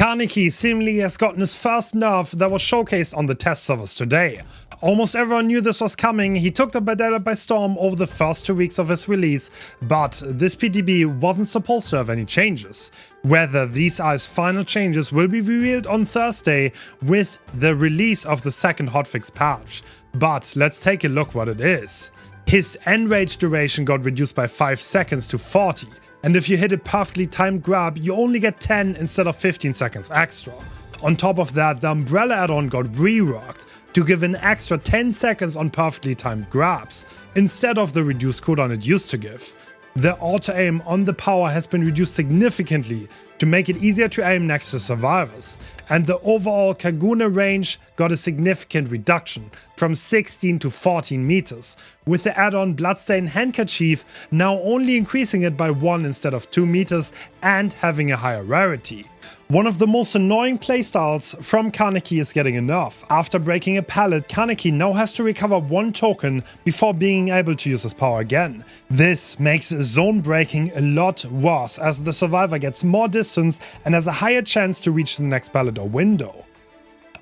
Kaneki seemingly has gotten his first nerf that was showcased on the test servers today. Almost everyone knew this was coming. He took the data by storm over the first 2 weeks of his release, but this PTB wasn't supposed to have any changes. Whether these are his final changes will be revealed on Thursday with the release of the second hotfix patch. But let's take a look what it is. His end range duration got reduced by 5 seconds to 40. And if you hit a perfectly timed grab, you only get 10 instead of 15 seconds extra. On top of that, the umbrella add-on got reworked to give an extra 10 seconds on perfectly timed grabs, instead of the reduced cooldown it used to give. The auto-aim on the power has been reduced significantly to make it easier to aim next to survivors, and the overall Kagune range got a significant reduction from 16 to 14 meters, with the add-on Bloodstained Handkerchief now only increasing it by 1 instead of 2 meters and having a higher rarity. One of the most annoying playstyles from Kaneki is getting a nerf. After breaking a pallet, Kaneki now has to recover 1 token before being able to use his power again. This makes zone breaking a lot worse, as the survivor gets more distance and has a higher chance to reach the next pallet or window.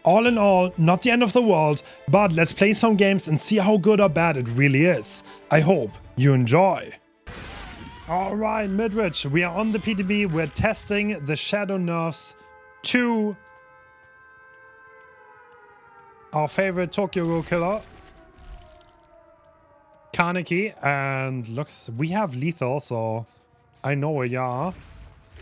All in all, not the end of the world, but let's play some games and see how good or bad it really is. I hope you enjoy. Alright, Midwich, we are on the PTB, we're testing the shadow nerfs to our favorite Tokyo Ghoul killer, Kaneki, and looks, we have lethal, so I know where you are.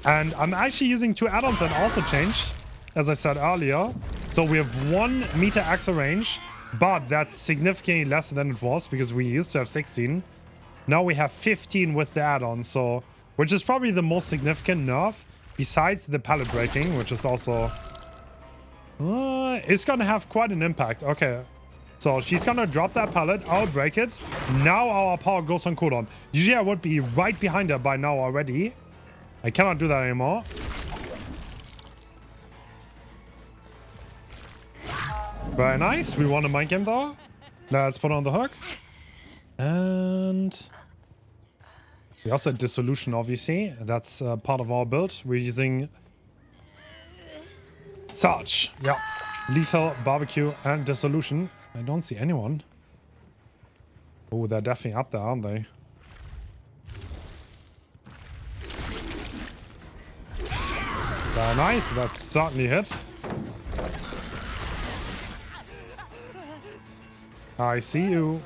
And I'm actually using 2 add-ons that also changed, as I said earlier. So we have 1 meter extra range, but that's significantly less than it was because we used to have 16. Now we have 15 with the add-on, so which is probably the most significant nerf besides the pallet breaking, which is also it's gonna have quite an impact. Okay, so she's gonna drop that pallet, I'll break it. Now our power goes on cooldown. Usually I would be right behind her by now already. I cannot do that anymore. Very nice. We won a mind game though. Let's put on the hook. And we also had Dissolution, obviously. That's part of our build. We're using Sarge. Yeah. Lethal, Barbecue, and Dissolution. I don't see anyone. Oh, they're definitely up there, aren't they? Very nice. That's certainly hit. I see you.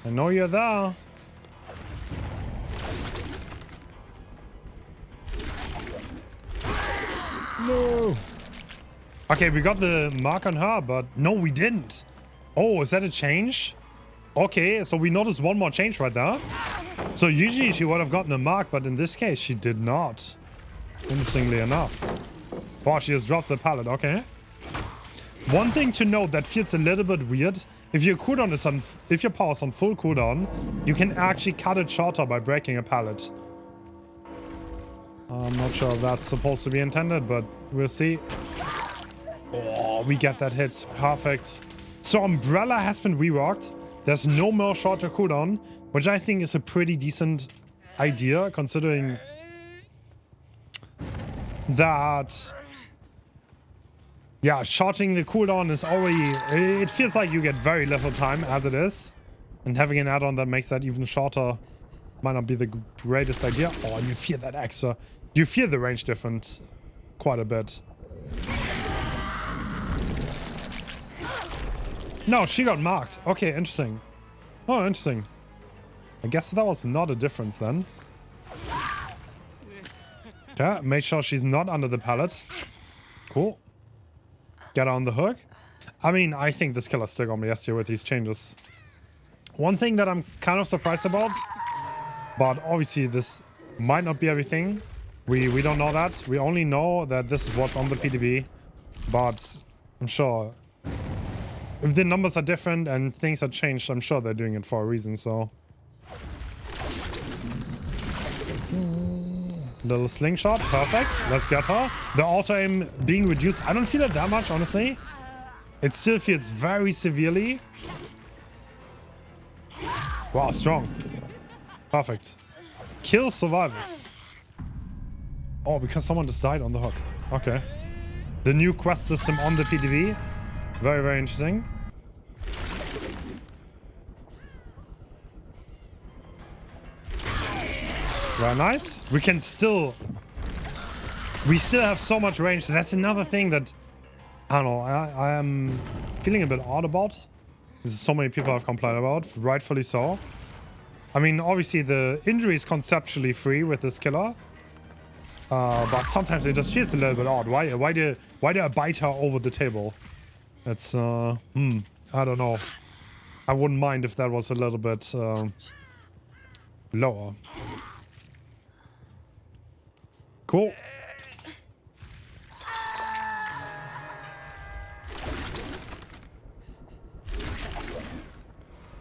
I know you're there. No. Okay, we got the mark on her, but no, we didn't. Oh, is that a change? Okay, so we noticed 1 more change right there. So usually she would have gotten a mark, but in this case she did not. Interestingly enough. Wow, she just drops the pallet. Okay. One thing to note that feels a little bit weird. If your cooldown is on, if your power is on full cooldown, you can actually cut it shorter by breaking a pallet. I'm not sure if that's supposed to be intended, but we'll see. Oh, we get that hit. Perfect. So Umbrella has been reworked. There's no more shorter cooldown, which I think is a pretty decent idea, considering that, yeah, shortening the cooldown is already... It feels like you get very little time as it is. And having an add-on that makes that even shorter might not be the greatest idea. Oh, you feel that extra. You feel the range difference quite a bit. No, she got marked. Okay, interesting. Oh, interesting. I guess that was not a difference then. Okay, make sure she's not under the pallet. Cool. Get her on the hook. I mean, I think this killer's still gonna be S tier with these changes. One thing that I'm kind of surprised about, but obviously this might not be everything. We don't know that. We only know that this is what's on the PTB. But I'm sure if the numbers are different and things are changed, I'm sure they're doing it for a reason, so. Little slingshot, perfect. Let's get her. The auto-aim being reduced. I don't feel it that much, honestly. It still feels very severely. Wow, strong. Perfect. Kill survivors. Oh, because someone just died on the hook. Okay. the new quest system on the PTB. Very, very interesting. Very nice. We still have so much range. That's another thing that, I don't know, I am feeling a bit odd about. This so many people have complained about, rightfully so. I mean, obviously the injury is conceptually free with this killer. But sometimes it just feels a little bit odd. Why do I bite her over the table? It's, I don't know. I wouldn't mind if that was a little bit, lower. Cool.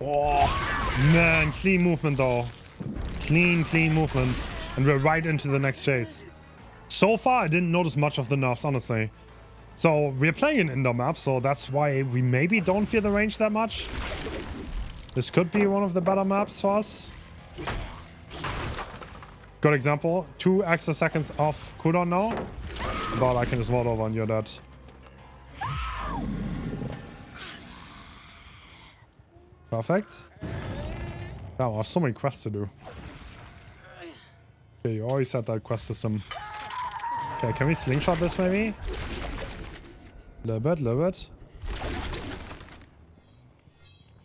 Oh, man, clean movement though. Clean movement. And we're right into the next chase. So far, I didn't notice much of the nerfs, honestly. So, we're playing an indoor map, so that's why we maybe don't feel the range that much. This could be one of the better maps for us. Good example. 2 extra seconds off cooldown now. But I can just ward over and you're dead. Perfect. Now I have so many quests to do. Okay, you always had that quest system. Okay, can we slingshot this maybe? Little bit.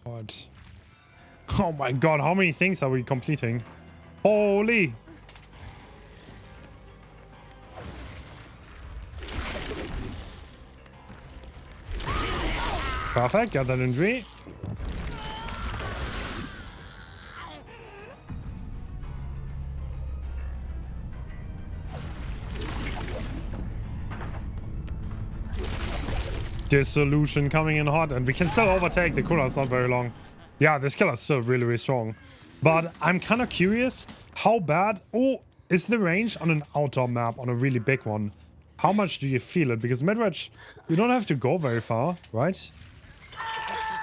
Alright. Oh my god, how many things are we completing? Holy! Perfect, got that injury. Dissolution coming in hot, and we can still overtake. The cooldown's not very long. Yeah, this killer's still really, really strong. But I'm kind of curious how bad is the range on an outdoor map, on a really big one. How much do you feel it? Because mid-range, you don't have to go very far, right?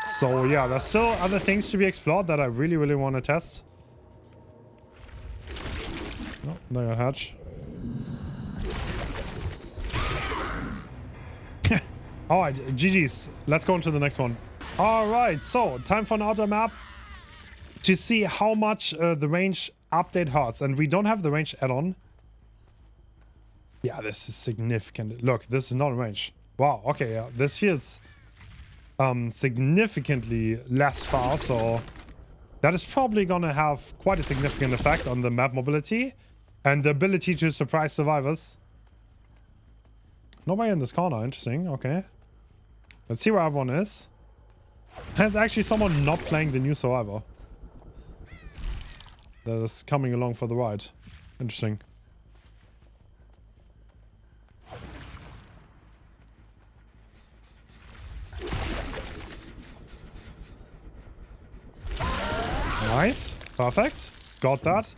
So yeah, there's still other things to be explored that I really, really want to test. Oh, they got hatch. Alright, GG's. Let's go on to the next one. Alright, so time for an outdoor map to see how much the range update hurts. And we don't have the range add-on. Yeah, this is significant. Look, this is not a range. Wow, okay, yeah. This feels significantly less far, so that is probably gonna have quite a significant effect on the map mobility and the ability to surprise survivors. Nobody in this corner, interesting, okay. Let's see where everyone is. There's actually someone not playing the new survivor that is coming along for the ride. Interesting. Nice. Perfect. Got that.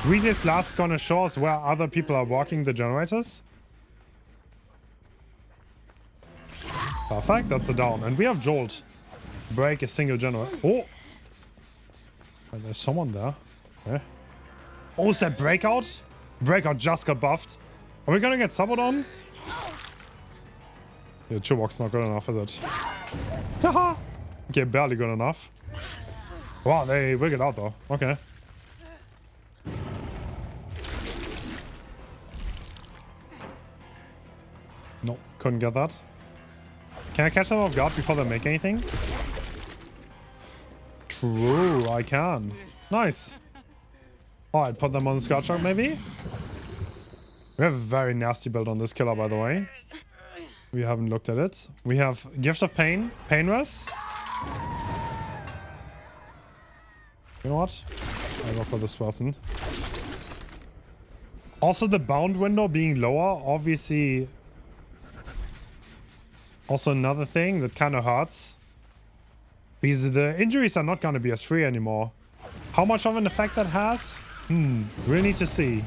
Reese's last gonna show us where other people are walking the generators. Perfect. That's a down. And we have Jolt. Break a single generator. Oh! And there's someone there. Okay. Oh, is that Breakout? Breakout just got buffed. Are we gonna get subbed on? Yeah, Chewbacca's not good enough, is it? Haha! Okay, barely good enough. Wow, they wiggled out though. Okay. No, couldn't get that. Can I catch them off guard before they make anything? True, I can. Nice. Alright, put them on the Scout Shark maybe? We have a very nasty build on this killer, by the way. We haven't looked at it. We have Gift of Pain, Painless. You know what? I'll go for this person. Also, the bound window being lower, obviously. Also, another thing that kind of hurts. Because the injuries are not going to be as free anymore. How much of an effect that has? Really need to see.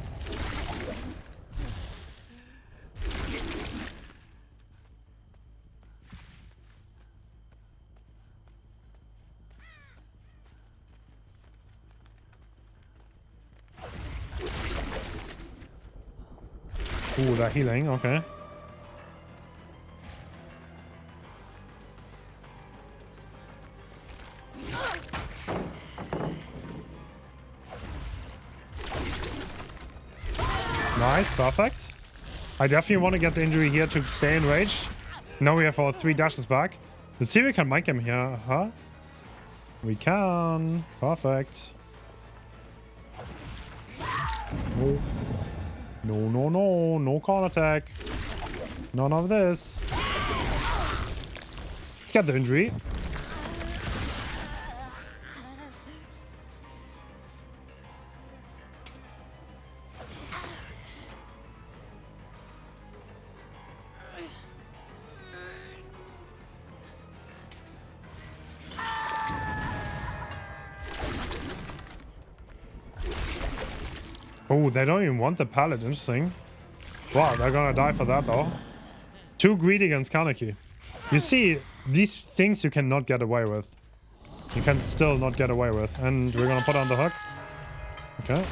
Ooh, they're healing, okay. Nice, perfect. I definitely want to get the injury here to stay enraged. Now we have our 3 dashes back. Let's see if we can mic him here, huh? We can. Perfect. No. No, no, no. No corner attack. None of this. Let's get the injury. Oh, they don't even want the pallet. Interesting. Wow, they're gonna die for that though. Too greedy against Kaneki. You see, these things you cannot get away with. You can still not get away with. And we're gonna put on the hook. Okay.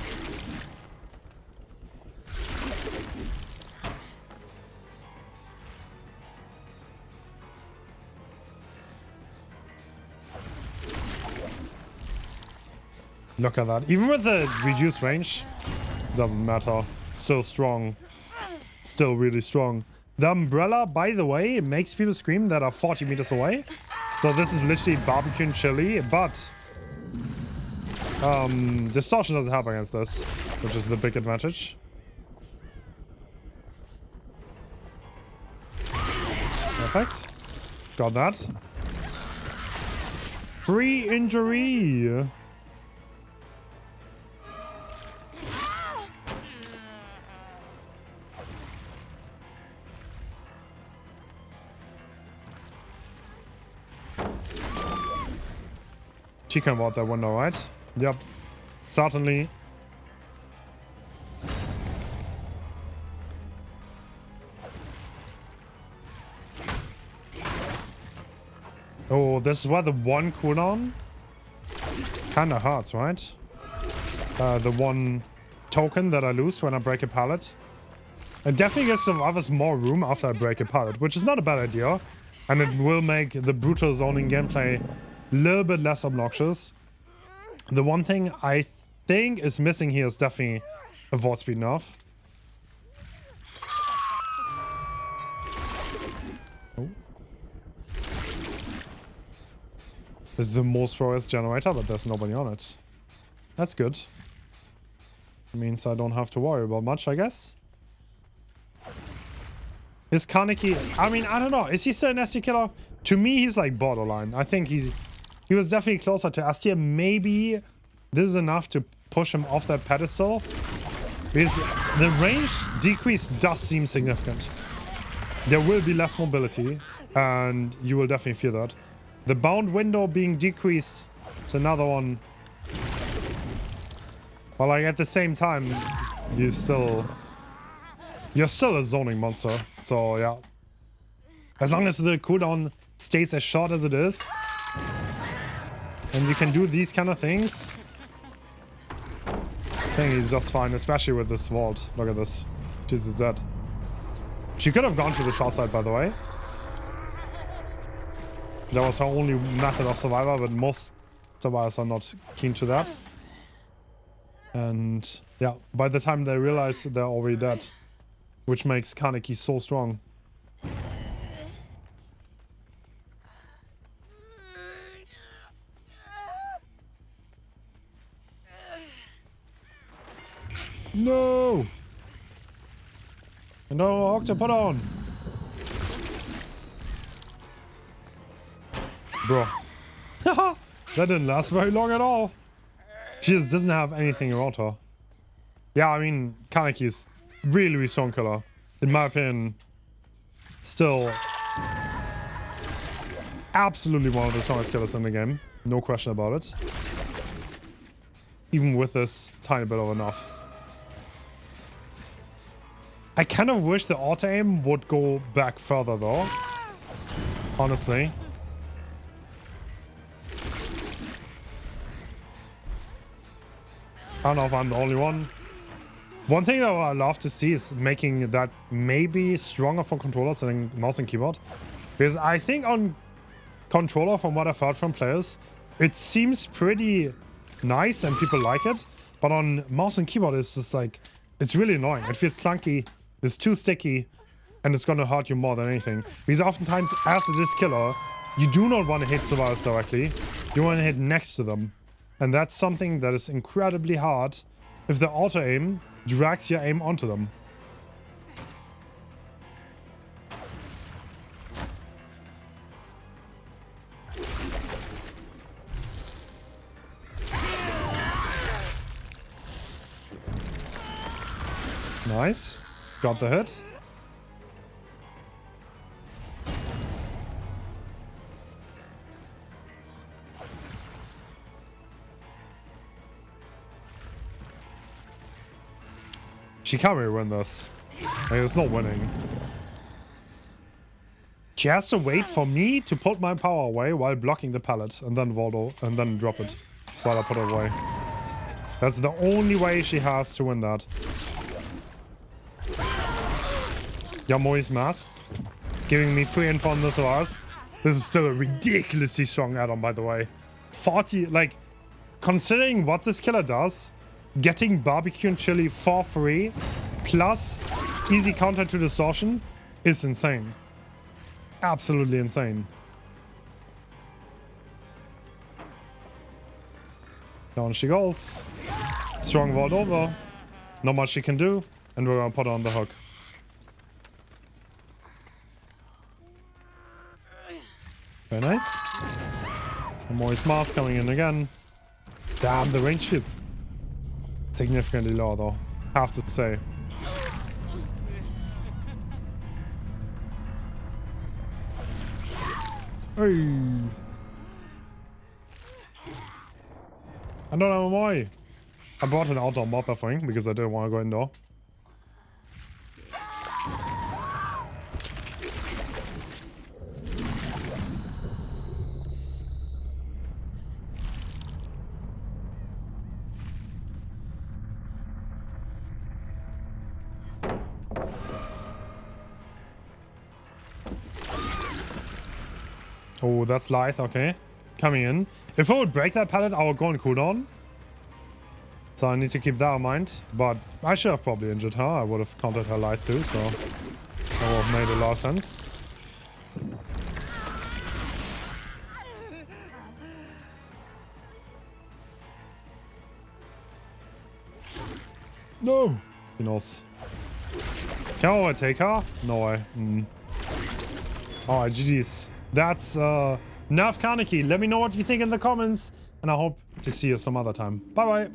Look at that. Even with the reduced range, doesn't matter. Still strong. Still really strong. The umbrella, by the way, makes people scream that are 40 meters away. So this is literally barbecue and chili, but distortion doesn't help against this, which is the big advantage. Perfect. Got that. Free injury. She can out that window, right? Yep. Certainly. Oh, this is where the one cooldown kinda hurts, right? The one token that I lose when I break a pallet. It definitely gives some others more room after I break a pallet, which is not a bad idea. And it will make the brutal zoning gameplay a little bit less obnoxious. The one thing I think is missing here is definitely a vault speed nerf. Oh. This is the most progress generator, but there's nobody on it. That's good. It means I don't have to worry about much, I guess. Is Kaneki... I mean, I don't know. Is he still an SD killer? To me, he's like borderline. I think he was definitely closer to S tier. Maybe this is enough to push him off that pedestal. Because the range decrease does seem significant. There will be less mobility, and you will definitely feel that. The bound window being decreased to another one. But like at the same time, you're still a zoning monster. So yeah. As long as the cooldown stays as short as it is, and you can do these kind of things, I think he's just fine, especially with this vault. Look at this. She's dead. She could have gone to the short side, by the way. That was her only method of survival, but most survivors are not keen to that. And yeah, by the time they realize they're already dead, which makes Kaneki so strong. No! No, Octopod on! Bro. Haha! That didn't last very long at all. She just doesn't have anything around her. Yeah, I mean, Kaneki is really, really strong killer. In my opinion, still absolutely one of the strongest killers in the game. No question about it. Even with this tiny bit of a nerf. I kind of wish the auto-aim would go back further though. Honestly. I don't know if I'm the only one. One thing that I love to see is making that maybe stronger for controllers than mouse and keyboard. Because I think on controller, from what I've heard from players, it seems pretty nice and people like it. But on mouse and keyboard, it's just like It's really annoying. It feels clunky, it's too sticky, and it's gonna hurt you more than anything. Because oftentimes, as this killer, you do not want to hit survivors directly. You want to hit next to them. And that's something that is incredibly hard if the auto-aim drags your aim onto them. Nice. Got the hit. She can't really win this. Like, it's not winning. She has to wait for me to put my power away while blocking the pallet and then Voldo and then drop it while I put it away. That's the only way she has to win that. Yamoi's mask. Giving me free info on this of ours. This is still a ridiculously strong add-on, by the way. 40, like, considering what this killer does, getting barbecue and chili for free, plus easy counter to distortion, is insane. Absolutely insane. Down she goes. Strong vault over. Not much she can do, and we're gonna put her on the hook. Very nice. Moist mask coming in again. Damn, the range is significantly lower though, have to say. Hey. I don't know why. I brought an outdoor mob, I think, because I didn't want to go indoor. Oh, that's Lithe, okay. Coming in. If I would break that pallet, I would go on cooldown. So I need to keep that in mind. But I should have probably injured her. I would have countered her Lithe too, so that would have made a lot of sense. No! He knows. Can I overtake her? No way. Alright, GG's. That's Nerf Kaneki. Let me know what you think in the comments, and I hope to see you some other time. Bye bye.